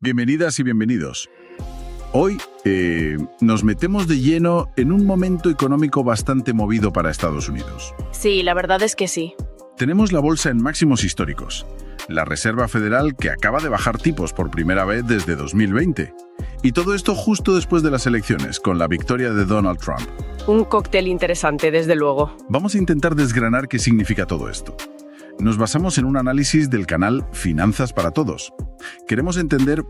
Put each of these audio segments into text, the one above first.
Bienvenidas y bienvenidos. Hoy nos metemos de lleno en un momento económico bastante movido para Estados Unidos. Sí, la verdad es que sí. Tenemos la bolsa en máximos históricos, la Reserva Federal que acaba de bajar tipos por primera vez desde 2020. Y todo esto justo después de las elecciones, con la victoria de Donald Trump. Un cóctel interesante, desde luego. Vamos a intentar desgranar qué significa todo esto. Nos basamos en un análisis del canal Finanzas para Todos. Queremos entender,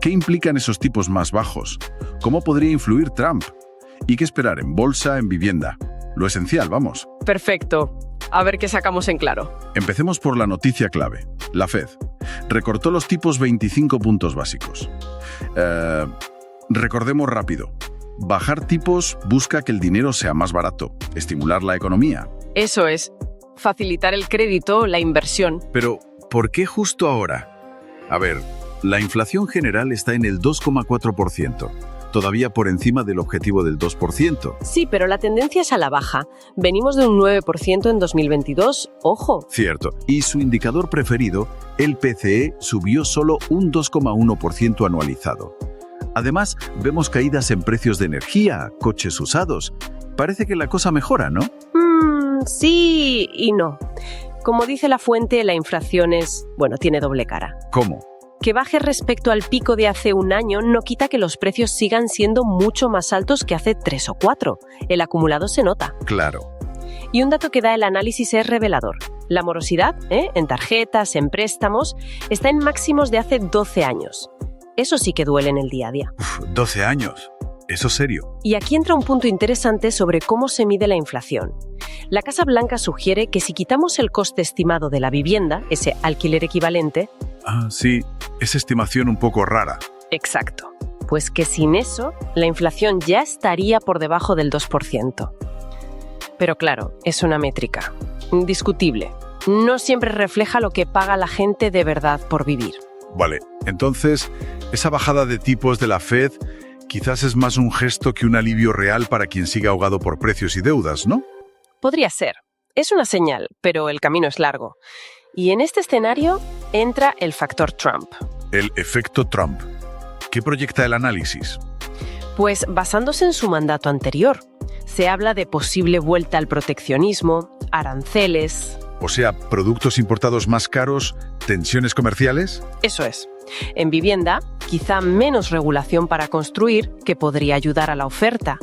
¿qué implican esos tipos más bajos? ¿Cómo podría influir Trump? ¿Y qué esperar en bolsa, en vivienda? Lo esencial, vamos. Perfecto. A ver qué sacamos en claro. Empecemos por la noticia clave. La Fed recortó los tipos 25 puntos básicos. Recordemos rápido. Bajar tipos busca que el dinero sea más barato, estimular la economía. Eso es. Facilitar el crédito, la inversión. Pero, ¿por qué justo ahora? A ver, la inflación general está en el 2,4%, todavía por encima del objetivo del 2%. Sí, pero la tendencia es a la baja. Venimos de un 9% en 2022, ojo. Cierto, y su indicador preferido, el PCE, subió solo un 2,1% anualizado. Además, vemos caídas en precios de energía, coches usados. Parece que la cosa mejora, ¿no? Sí y no. Como dice la fuente, la inflación tiene doble cara. ¿Cómo? Que baje respecto al pico de hace un año no quita que los precios sigan siendo mucho más altos que hace 3 o 4. El acumulado se nota. Claro. Y un dato que da el análisis es revelador. La morosidad, en tarjetas, en préstamos, está en máximos de hace 12 años. Eso sí que duele en el día a día. 12 años. Eso es serio. Y aquí entra un punto interesante sobre cómo se mide la inflación. La Casa Blanca sugiere que si quitamos el coste estimado de la vivienda, ese alquiler equivalente... Sí, esa estimación un poco rara. Exacto. Pues que sin eso, la inflación ya estaría por debajo del 2%. Pero claro, es una métrica discutible. No siempre refleja lo que paga la gente de verdad por vivir. Vale, entonces, esa bajada de tipos de la Fed quizás es más un gesto que un alivio real para quien sigue ahogado por precios y deudas, ¿no? Podría ser. Es una señal, pero el camino es largo. Y en este escenario entra el factor Trump. El efecto Trump. ¿Qué proyecta el análisis? Pues basándose en su mandato anterior, se habla de posible vuelta al proteccionismo, aranceles... O sea, productos importados más caros, tensiones comerciales. Eso es. En vivienda, quizá menos regulación para construir, que podría ayudar a la oferta.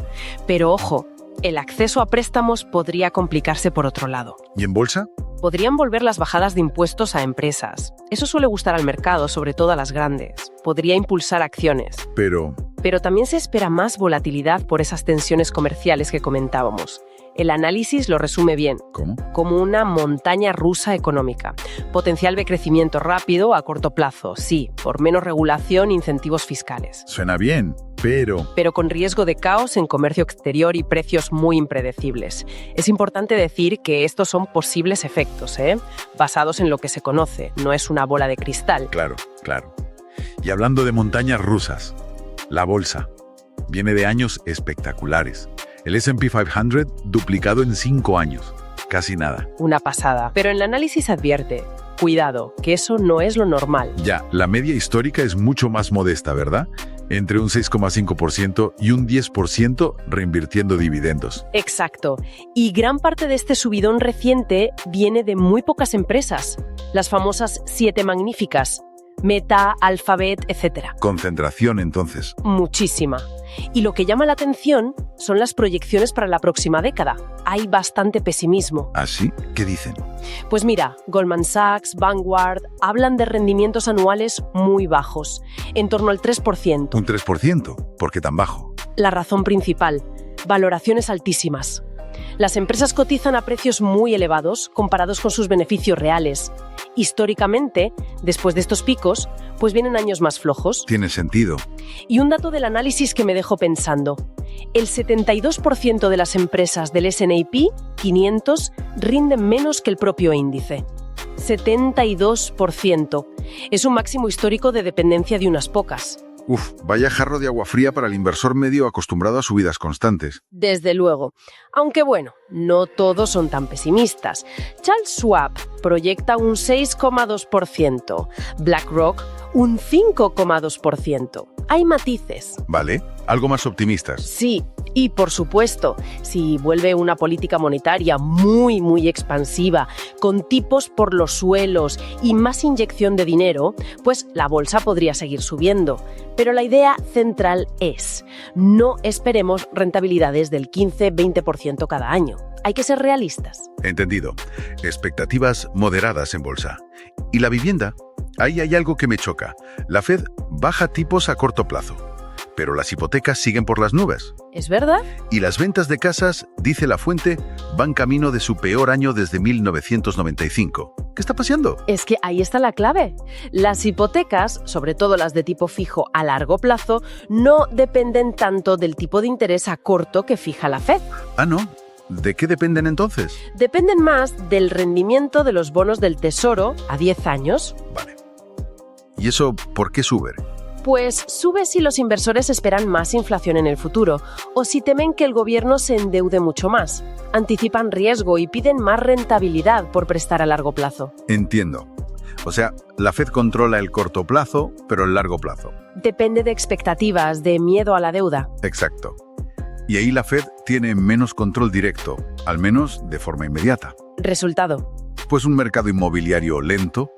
Pero ojo, el acceso a préstamos podría complicarse por otro lado. ¿Y en bolsa? Podrían volver las bajadas de impuestos a empresas. Eso suele gustar al mercado, sobre todo a las grandes. Podría impulsar acciones. Pero también se espera más volatilidad por esas tensiones comerciales que comentábamos. El análisis lo resume bien. ¿Cómo? Como una montaña rusa económica. Potencial de crecimiento rápido a corto plazo, sí, por menos regulación e incentivos fiscales. Suena bien, pero con riesgo de caos en comercio exterior y precios muy impredecibles. Es importante decir que estos son posibles efectos, basados en lo que se conoce, no es una bola de cristal. Claro. Y hablando de montañas rusas, la bolsa viene de años espectaculares. El S&P 500 duplicado en 5 años. Casi nada. Una pasada. Pero en el análisis advierte, cuidado, que eso no es lo normal. Ya, la media histórica es mucho más modesta, ¿verdad? Entre un 6,5% y un 10% reinvirtiendo dividendos. Exacto. Y gran parte de este subidón reciente viene de muy pocas empresas. Las famosas 7 magníficas. Meta, Alphabet, etc. Concentración, entonces. Muchísima. Y lo que llama la atención son las proyecciones para la próxima década. Hay bastante pesimismo. ¿Ah, sí? ¿Qué dicen? Pues mira, Goldman Sachs, Vanguard, hablan de rendimientos anuales muy bajos, en torno al 3%. ¿Un 3%? ¿Por qué tan bajo? La razón principal, valoraciones altísimas. Las empresas cotizan a precios muy elevados comparados con sus beneficios reales. Históricamente, después de estos picos, pues vienen años más flojos. Tiene sentido. Y un dato del análisis que me dejó pensando. El 72% de las empresas del S&P 500 rinden menos que el propio índice. 72%. Es un máximo histórico de dependencia de unas pocas. Uf, vaya jarro de agua fría para el inversor medio acostumbrado a subidas constantes. Desde luego. Aunque bueno, no todos son tan pesimistas. Charles Schwab proyecta un 6,2%, BlackRock un 5,2%. Hay matices. Vale, algo más optimistas. Sí, y por supuesto, si vuelve una política monetaria muy expansiva, con tipos por los suelos y más inyección de dinero, pues la bolsa podría seguir subiendo. Pero la idea central es, no esperemos rentabilidades del 15-20% cada año. Hay que ser realistas. Entendido. Expectativas moderadas en bolsa. ¿Y la vivienda? Ahí hay algo que me choca. La Fed baja tipos a corto plazo, pero las hipotecas siguen por las nubes. ¿Es verdad? Y las ventas de casas, dice la fuente, van camino de su peor año desde 1995. ¿Qué está pasando? Es que ahí está la clave. Las hipotecas, sobre todo las de tipo fijo a largo plazo, no dependen tanto del tipo de interés a corto que fija la Fed. Ah, ¿no? ¿De qué dependen entonces? Dependen más del rendimiento de los bonos del Tesoro a 10 años. Vale. ¿Y eso por qué sube? Pues sube si los inversores esperan más inflación en el futuro o si temen que el gobierno se endeude mucho más. Anticipan riesgo y piden más rentabilidad por prestar a largo plazo. Entiendo. O sea, la Fed controla el corto plazo, pero el largo plazo. Depende de expectativas, de miedo a la deuda. Exacto. Y ahí la Fed tiene menos control directo, al menos de forma inmediata. Resultado. Pues un mercado inmobiliario lento,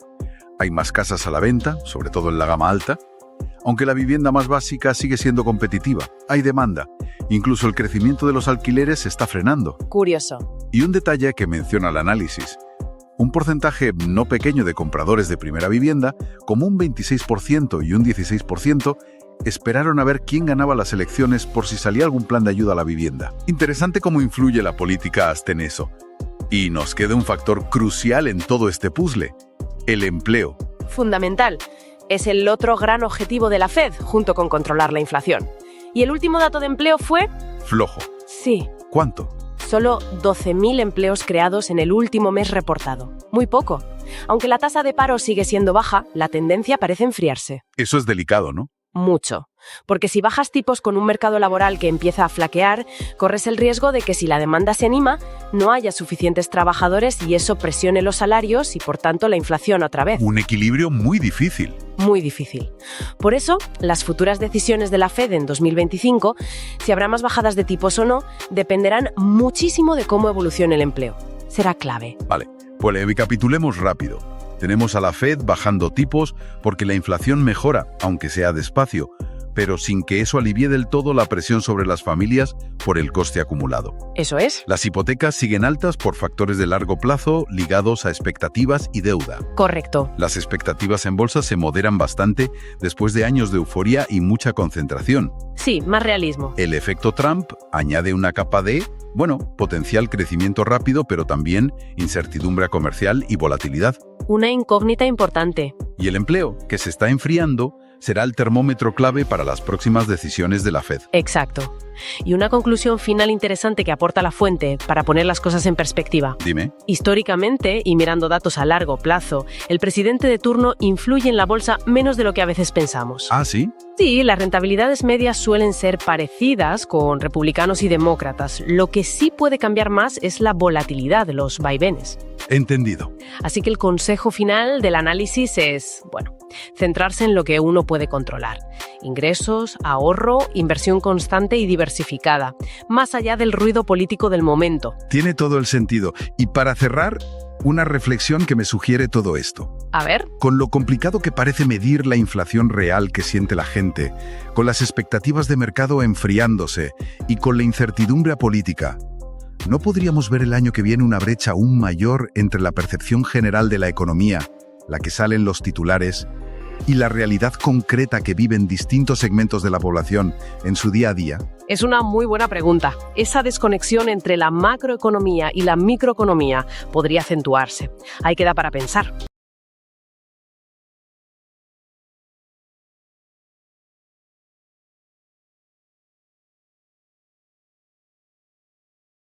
hay más casas a la venta, sobre todo en la gama alta, aunque la vivienda más básica sigue siendo competitiva, hay demanda, incluso el crecimiento de los alquileres se está frenando. Curioso. Y un detalle que menciona el análisis, un porcentaje no pequeño de compradores de primera vivienda, como un 26% y un 16%, esperaron a ver quién ganaba las elecciones por si salía algún plan de ayuda a la vivienda. Interesante cómo influye la política hasta en eso. Y nos queda un factor crucial en todo este puzzle, el empleo. Fundamental. Es el otro gran objetivo de la Fed, junto con controlar la inflación. ¿Y el último dato de empleo fue? Flojo. Sí. ¿Cuánto? Solo 12.000 empleos creados en el último mes reportado. Muy poco. Aunque la tasa de paro sigue siendo baja, la tendencia parece enfriarse. Eso es delicado, ¿no? Mucho. Porque si bajas tipos con un mercado laboral que empieza a flaquear, corres el riesgo de que si la demanda se anima, no haya suficientes trabajadores y eso presione los salarios y por tanto la inflación otra vez. Un equilibrio muy difícil. Muy difícil. Por eso, las futuras decisiones de la Fed en 2025, si habrá más bajadas de tipos o no, dependerán muchísimo de cómo evolucione el empleo. Será clave. Vale, pues recapitulemos rápido. Tenemos a la Fed bajando tipos porque la inflación mejora, aunque sea despacio, pero sin que eso alivie del todo la presión sobre las familias por el coste acumulado. ¿Eso es? Las hipotecas siguen altas por factores de largo plazo ligados a expectativas y deuda. Correcto. Las expectativas en bolsa se moderan bastante después de años de euforia y mucha concentración. Sí, más realismo. El efecto Trump añade una capa de, potencial crecimiento rápido, pero también incertidumbre comercial y volatilidad. Una incógnita importante. Y el empleo, que se está enfriando, será el termómetro clave para las próximas decisiones de la Fed. Exacto. Y una conclusión final interesante que aporta la fuente para poner las cosas en perspectiva. Dime. Históricamente, y mirando datos a largo plazo, el presidente de turno influye en la bolsa menos de lo que a veces pensamos. ¿Ah, sí? Sí, las rentabilidades medias suelen ser parecidas con republicanos y demócratas. Lo que sí puede cambiar más es la volatilidad de los vaivenes. Entendido. Así que el consejo final del análisis es, centrarse en lo que uno puede controlar. Ingresos, ahorro, inversión constante y diversificada, más allá del ruido político del momento. Tiene todo el sentido. Y para cerrar, una reflexión que me sugiere todo esto. A ver. Con lo complicado que parece medir la inflación real que siente la gente, con las expectativas de mercado enfriándose y con la incertidumbre política, ¿no podríamos ver el año que viene una brecha aún mayor entre la percepción general de la economía, la que sale en los titulares, y la realidad concreta que viven distintos segmentos de la población en su día a día? Es una muy buena pregunta. Esa desconexión entre la macroeconomía y la microeconomía podría acentuarse. Ahí queda para pensar.